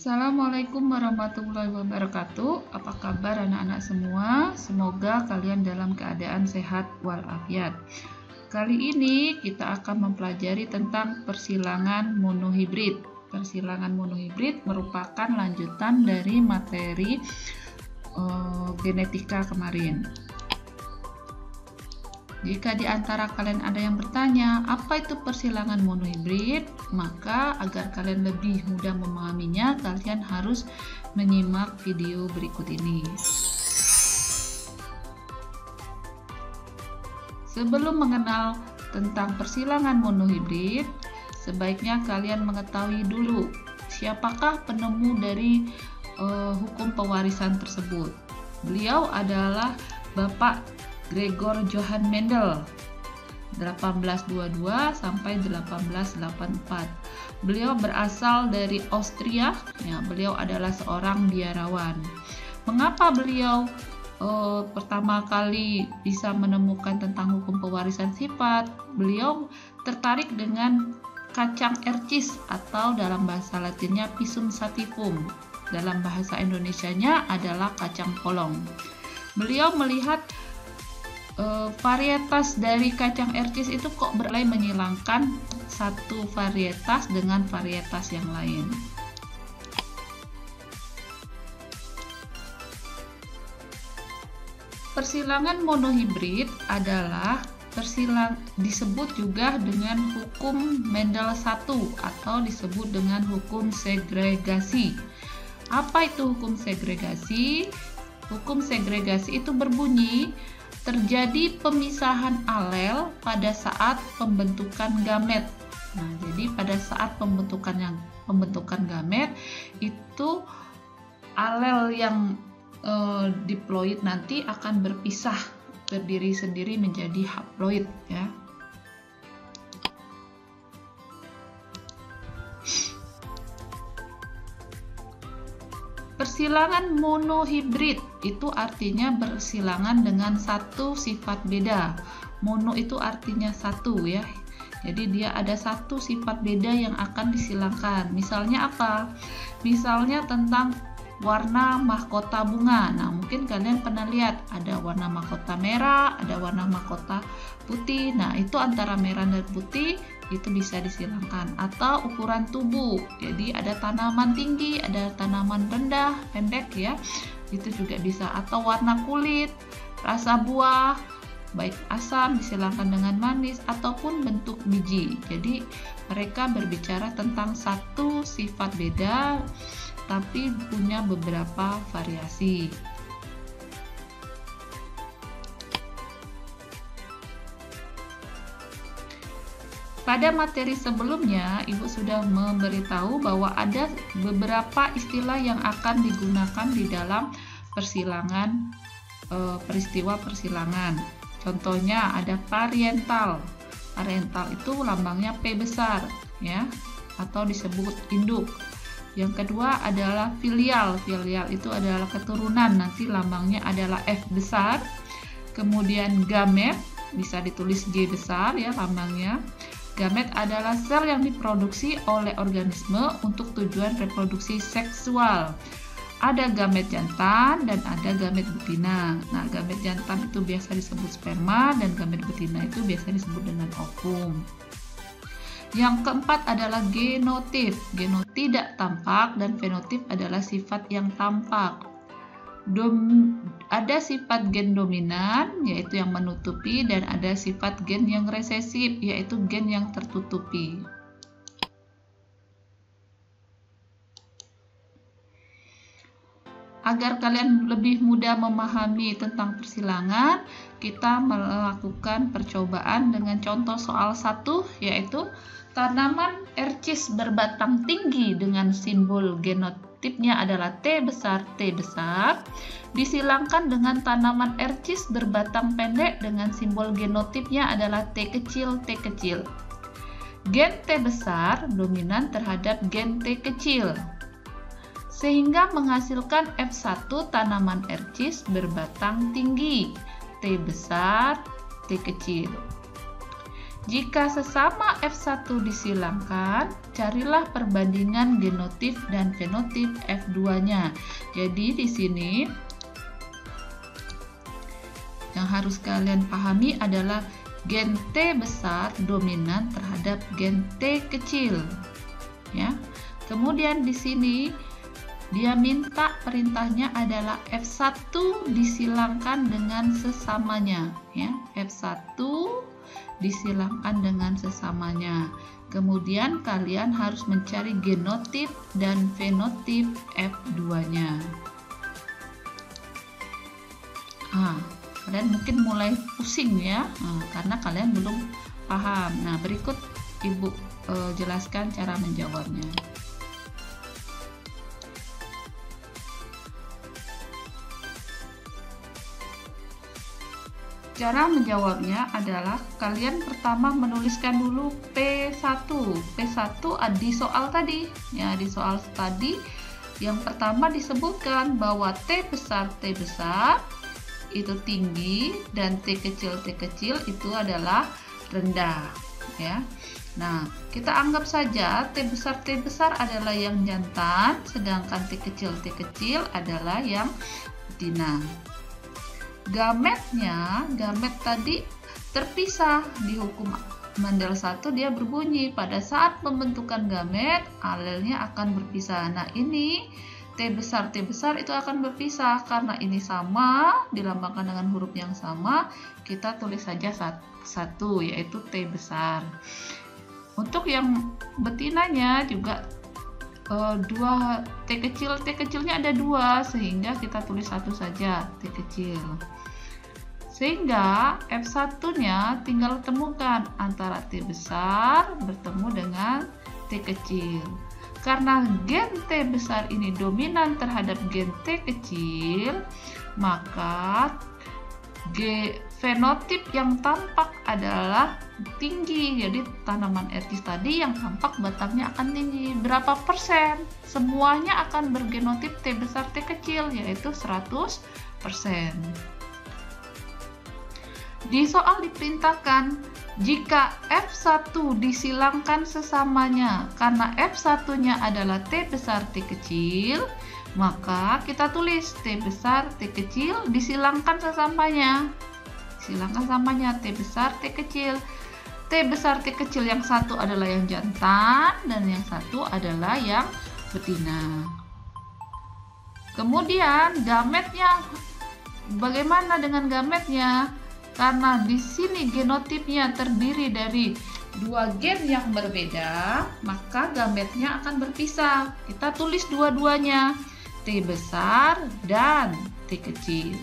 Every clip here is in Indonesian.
Assalamualaikum warahmatullahi wabarakatuh. Apa kabar anak-anak semua? Semoga kalian dalam keadaan sehat walafiat. Kali ini kita akan mempelajari tentang persilangan monohibrid. Persilangan monohibrid merupakan lanjutan dari materi genetika kemarin. Jika di antara kalian ada yang bertanya, apa itu persilangan monohibrid? Maka agar kalian lebih mudah memahaminya, kalian harus menyimak video berikut ini. Sebelum mengenal tentang persilangan monohibrid, sebaiknya kalian mengetahui dulu siapakah penemu dari hukum pewarisan tersebut. Beliau adalah Bapak Gregor Johann Mendel 1822 sampai 1884. Beliau berasal dari Austria, ya, beliau adalah seorang biarawan. Mengapa beliau pertama kali bisa menemukan tentang hukum pewarisan sifat? Beliau tertarik dengan kacang ercis atau dalam bahasa Latinnya Pisum sativum. Dalam bahasa Indonesianya adalah kacang polong. Beliau melihat varietas dari kacang ercis itu kok mulai menyilangkan satu varietas dengan varietas yang lain. Persilangan monohibrid adalah disebut juga dengan hukum Mendel I atau disebut dengan hukum segregasi. Apa itu hukum segregasi? Hukum segregasi itu berbunyi terjadi pemisahan alel pada saat pembentukan gamet. Nah, jadi pada saat pembentukan gamet itu alel yang diploid nanti akan berpisah, berdiri sendiri menjadi haploid, ya. Persilangan monohibrid itu artinya bersilangan dengan satu sifat beda. Mono itu artinya satu, ya. Jadi dia ada satu sifat beda yang akan disilangkan. Misalnya apa? Misalnya tentang warna mahkota bunga. Nah, mungkin kalian pernah lihat ada warna mahkota merah, ada warna mahkota putih. Nah, itu antara merah dan putih itu bisa disilangkan. Atau ukuran tubuh, jadi ada tanaman tinggi, ada tanaman rendah, pendek, ya, itu juga bisa. Atau warna kulit, rasa buah, baik asam disilangkan dengan manis, ataupun bentuk biji. Jadi mereka berbicara tentang satu sifat beda tapi punya beberapa variasi. Pada materi sebelumnya, Ibu sudah memberitahu bahwa ada beberapa istilah yang akan digunakan di dalam persilangan, peristiwa persilangan. Contohnya ada parental. Parental itu lambangnya P besar, ya, atau disebut induk. Yang kedua adalah filial. Filial itu adalah keturunan, nanti lambangnya adalah F besar. Kemudian gamet, bisa ditulis G besar, ya, lambangnya. Gamet adalah sel yang diproduksi oleh organisme untuk tujuan reproduksi seksual. Ada gamet jantan dan ada gamet betina. Nah, gamet jantan itu biasa disebut sperma dan gamet betina itu biasa disebut dengan ovum. Yang keempat adalah genotip. Genotip tidak tampak dan fenotip adalah sifat yang tampak. Ada sifat gen dominan, yaitu yang menutupi, dan ada sifat gen yang resesif, yaitu gen yang tertutupi. Agar kalian lebih mudah memahami tentang persilangan, kita melakukan percobaan dengan contoh soal 1, yaitu tanaman ercis berbatang tinggi dengan simbol genotipnya adalah T besar disilangkan dengan tanaman ercis berbatang pendek dengan simbol genotipnya adalah T kecil. Gen T besar dominan terhadap gen T kecil, sehingga menghasilkan F1 tanaman ercis berbatang tinggi T besar T kecil. Jika sesama F1 disilangkan, carilah perbandingan genotip dan fenotip F2-nya. Jadi di sini yang harus kalian pahami adalah gen T besar dominan terhadap gen T kecil. Ya. Kemudian di sini dia minta perintahnya adalah F1 disilangkan dengan sesamanya, ya. F1 disilangkan dengan sesamanya. Kemudian kalian harus mencari genotip dan fenotip F2-nya. Kalian mungkin mulai pusing ya, karena kalian belum paham. Nah, berikut Ibu jelaskan cara menjawabnya. Cara menjawabnya adalah kalian pertama menuliskan dulu P1. P1 di soal tadi. Ya, di soal tadi yang pertama disebutkan bahwa T besar itu tinggi dan T kecil itu adalah rendah, ya. Nah, kita anggap saja T besar adalah yang jantan, sedangkan T kecil adalah yang betina. Gamet tadi terpisah di hukum Mendel 1, dia berbunyi pada saat pembentukan gamet alelnya akan berpisah. Nah, ini T besar itu akan berpisah karena ini sama dilambangkan dengan huruf yang sama, kita tulis saja satu, yaitu T besar. Untuk yang betinanya juga dua T kecilnya ada dua, sehingga kita tulis satu saja, T kecil. Sehingga F1-nya tinggal temukan antara T besar bertemu dengan T kecil. Karena gen T besar ini dominan terhadap gen T kecil, maka fenotip yang tampak adalah tinggi. Jadi tanaman etis tadi yang tampak batangnya akan tinggi. Berapa persen? Semuanya akan bergenotip T besar T kecil, yaitu 100%. Di soal diperintahkan jika F1 disilangkan sesamanya karena F1-nya adalah T besar T kecil, maka kita tulis T besar T kecil disilangkan sesamanya. Silangkan samanya T besar T kecil. T besar T kecil yang satu adalah yang jantan dan yang satu adalah yang betina. Kemudian gametnya, bagaimana dengan gametnya? Karena di sini genotipnya terdiri dari dua gen yang berbeda, maka gametnya akan berpisah. Kita tulis dua-duanya, T besar dan T kecil.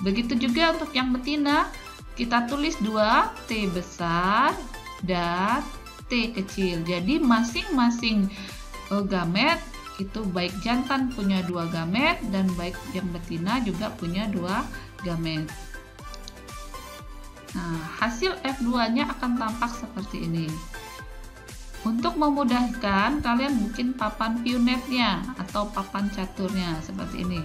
Begitu juga untuk yang betina, kita tulis dua, T besar dan T kecil. Jadi masing-masing gamet itu baik jantan punya dua gamet dan baik yang betina juga punya dua gamet. Nah, hasil F2-nya akan tampak seperti ini. Untuk memudahkan, kalian bikin papan pionetnya atau papan caturnya seperti ini.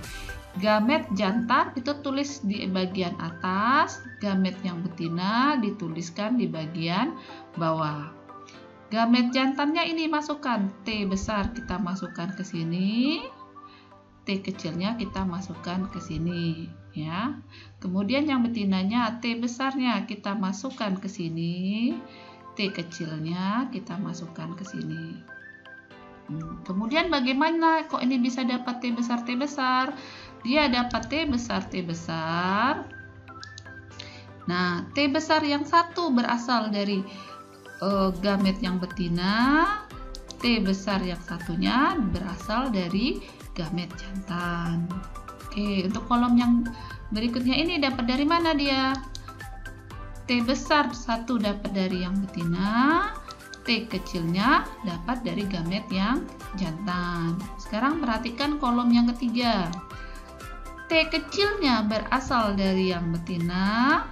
Gamet jantan itu tulis di bagian atas, gamet yang betina dituliskan di bagian bawah. Gamet jantannya ini masukkan, T besar kita masukkan ke sini, T kecilnya kita masukkan ke sini, ya. Kemudian yang betinanya T besarnya kita masukkan ke sini, T kecilnya kita masukkan ke sini. Kemudian bagaimana kok ini bisa dapat T besar? Dia dapat T besar. Nah, T besar yang satu berasal dari gamet yang betina, T besar yang satunya berasal dari gamet jantan. Oke, untuk kolom yang berikutnya ini dapat dari mana dia? T besar satu dapat dari yang betina, T kecilnya dapat dari gamet yang jantan. Sekarang perhatikan kolom yang ketiga. T kecilnya berasal dari yang betina,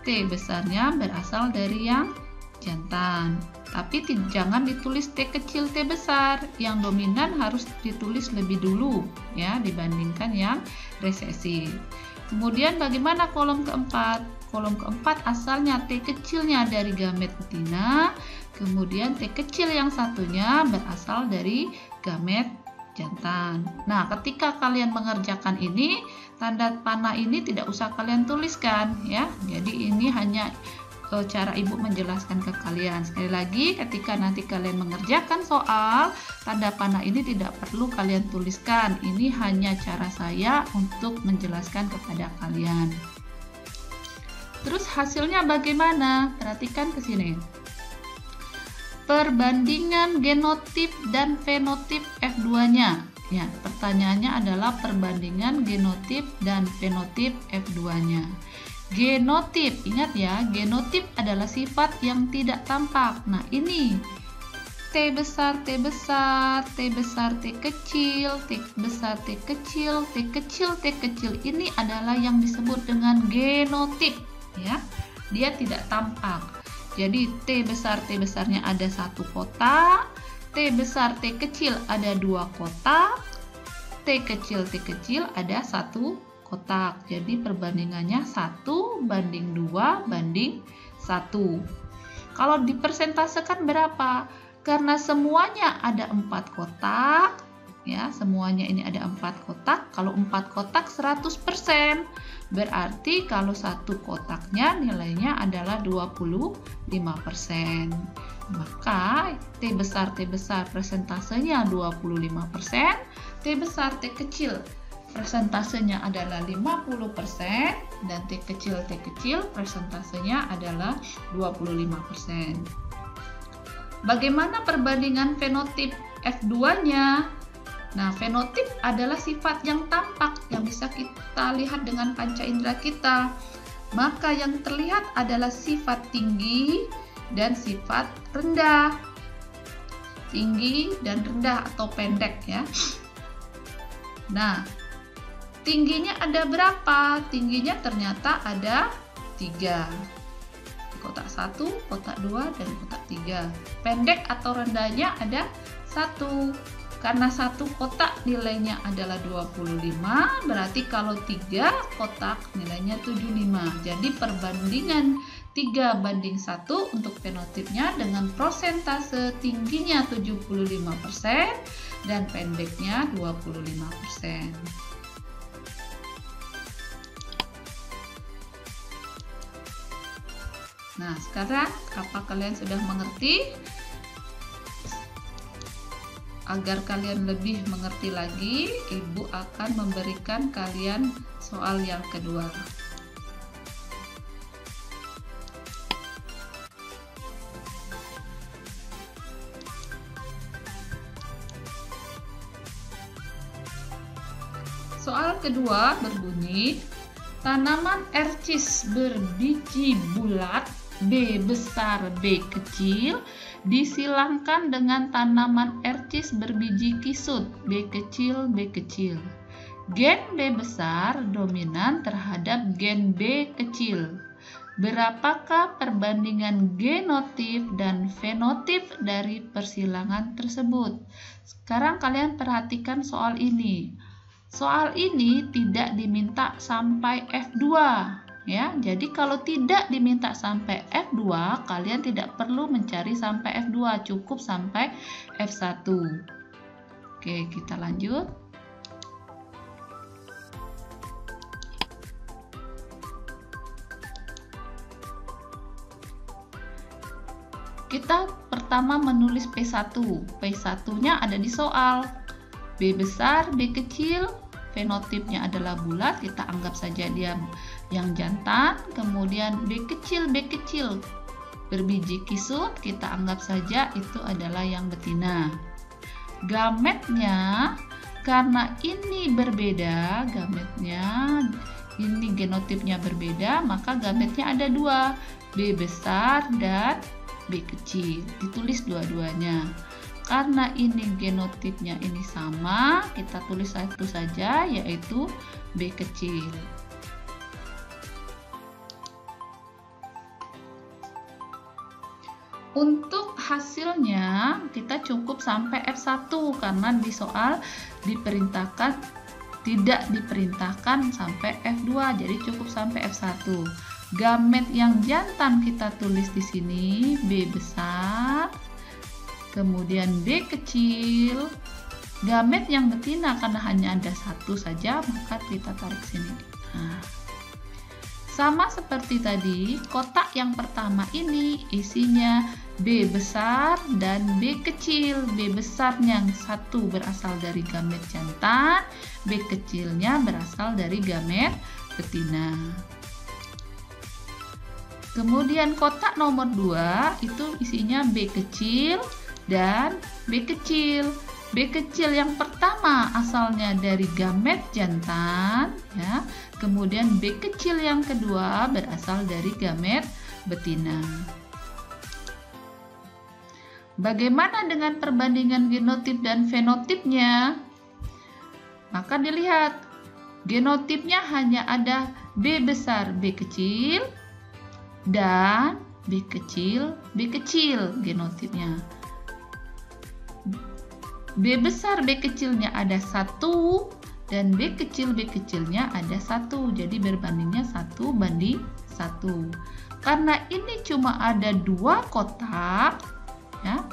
T besarnya berasal dari yang jantan. Tapi jangan ditulis T kecil T besar, yang dominan harus ditulis lebih dulu ya dibandingkan yang resesif. Kemudian bagaimana kolom keempat? Kolom keempat asalnya T kecilnya dari gamet betina, kemudian T kecil yang satunya berasal dari gamet jantan. Nah, ketika kalian mengerjakan ini, tanda panah ini tidak usah kalian tuliskan ya. Jadi ini hanya cara ibu menjelaskan ke kalian. Sekali lagi, ketika nanti kalian mengerjakan soal, tanda panah ini tidak perlu kalian tuliskan. Ini hanya cara saya untuk menjelaskan kepada kalian. Terus hasilnya bagaimana? Perhatikan ke sini. Perbandingan genotip dan fenotip F2-nya. Ya, pertanyaannya adalah perbandingan genotip dan fenotip F2-nya. Genotip, ingat ya, genotip adalah sifat yang tidak tampak. Nah, ini T besar, T besar, T besar, T kecil, T besar, T kecil, T kecil, T kecil. Ini adalah yang disebut dengan genotip, ya. Dia tidak tampak. Jadi T besar, T besarnya ada satu kotak, T besar, T kecil ada dua kotak, T kecil ada satu kotak. Jadi perbandingannya 1 banding 2 banding 1. Kalau dipersentasekan berapa? Karena semuanya ada 4 kotak, ya, semuanya ini ada 4 kotak. Kalau 4 kotak 100%. Berarti kalau satu kotaknya nilainya adalah 25%. Maka T besar persentasenya 25%, T besar T kecil persentasenya adalah 50%, dan T kecil persentasenya adalah 25%. Bagaimana perbandingan fenotip F2-nya? Nah, fenotip adalah sifat yang tampak yang bisa kita lihat dengan panca indera kita. Maka yang terlihat adalah sifat tinggi dan sifat rendah. Tinggi dan rendah atau pendek ya. Nah, tingginya ada berapa? Tingginya ternyata ada 3. Kotak 1, kotak 2, dan kotak 3. Pendek atau rendahnya ada 1. Karena satu kotak nilainya adalah 25, berarti kalau 3 kotak nilainya 75. Jadi perbandingan 3 banding 1 untuk fenotipnya dengan prosentase tingginya 75% dan pendeknya 25%. Nah, sekarang apa kalian sudah mengerti? Agar kalian lebih mengerti lagi, Ibu akan memberikan kalian soal yang kedua. Soal kedua berbunyi, tanaman ercis berbiji bulat B besar B kecil disilangkan dengan tanaman ercis berbiji kisut B kecil B kecil. Gen B besar dominan terhadap gen B kecil. Berapakah perbandingan genotip dan fenotip dari persilangan tersebut? Sekarang kalian perhatikan soal ini. Soal ini tidak diminta sampai F2. Ya, jadi kalau tidak diminta sampai F2, kalian tidak perlu mencari sampai F2, cukup sampai F1. Oke, kita lanjut. Kita pertama menulis P1. P1-nya ada di soal. B besar, B kecil, fenotipnya adalah bulat, kita anggap saja dia yang jantan. Kemudian B kecil berbiji kisut, kita anggap saja itu adalah yang betina. Gametnya, karena ini berbeda, ini genotipnya berbeda, maka gametnya ada 2, B besar dan B kecil, ditulis dua-duanya. Karena ini genotipnya ini sama, kita tulis satu saja, yaitu B kecil. Untuk hasilnya kita cukup sampai F1 karena di soal diperintahkan tidak diperintahkan sampai F2, jadi cukup sampai F1. Gamet yang jantan kita tulis di sini B besar, kemudian B kecil. Gamet yang betina karena hanya ada satu saja, maka kita tarik sini. Nah, sama seperti tadi, kotak yang pertama ini isinya B besar dan B kecil. B besarnya yang satu berasal dari gamet jantan, B kecilnya berasal dari gamet betina. Kemudian kotak nomor 2 itu isinya B kecil dan B kecil. B kecil yang pertama asalnya dari gamet jantan, ya. Kemudian B kecil yang kedua berasal dari gamet betina. Bagaimana dengan perbandingan genotip dan fenotipnya? Maka dilihat, genotipnya hanya ada B besar, B kecil, dan B kecil genotipnya. B besar, B kecilnya ada 1, dan B kecilnya ada 1. Jadi berbandingnya 1:1. Karena ini cuma ada 2 kotak, ya,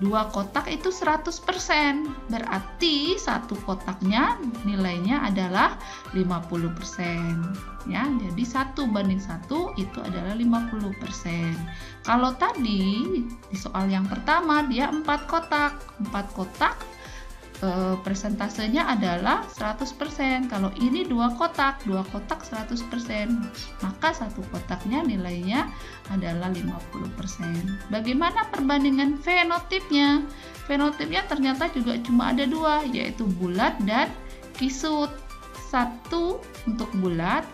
2 kotak itu 100%, berarti satu kotaknya nilainya adalah 50%, ya. Jadi 1:1 itu adalah 50%. Kalau tadi di soal yang pertama dia 4 kotak, persentasenya adalah 100%. Kalau ini 2 kotak 100%, maka satu kotaknya nilainya adalah 50%. Bagaimana perbandingan fenotipnya? Fenotipnya ternyata juga cuma ada 2, yaitu bulat dan kisut. 1 untuk bulat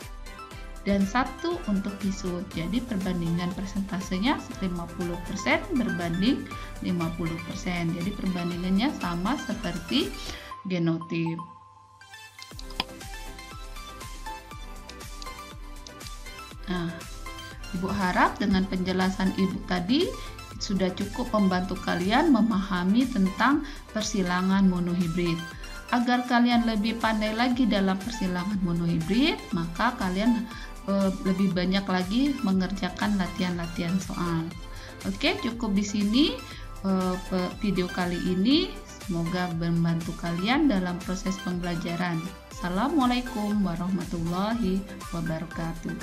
dan 1 untuk kisut. Jadi perbandingan persentasenya 50% berbanding 50%. Jadi perbandingannya sama seperti genotip. Nah, Ibu harap dengan penjelasan Ibu tadi sudah cukup membantu kalian memahami tentang persilangan monohibrid. Agar kalian lebih pandai lagi dalam persilangan monohibrid, maka kalian lebih banyak lagi mengerjakan latihan-latihan soal. Oke, cukup di sini video kali ini. Semoga membantu kalian dalam proses pembelajaran. Assalamualaikum warahmatullahi wabarakatuh.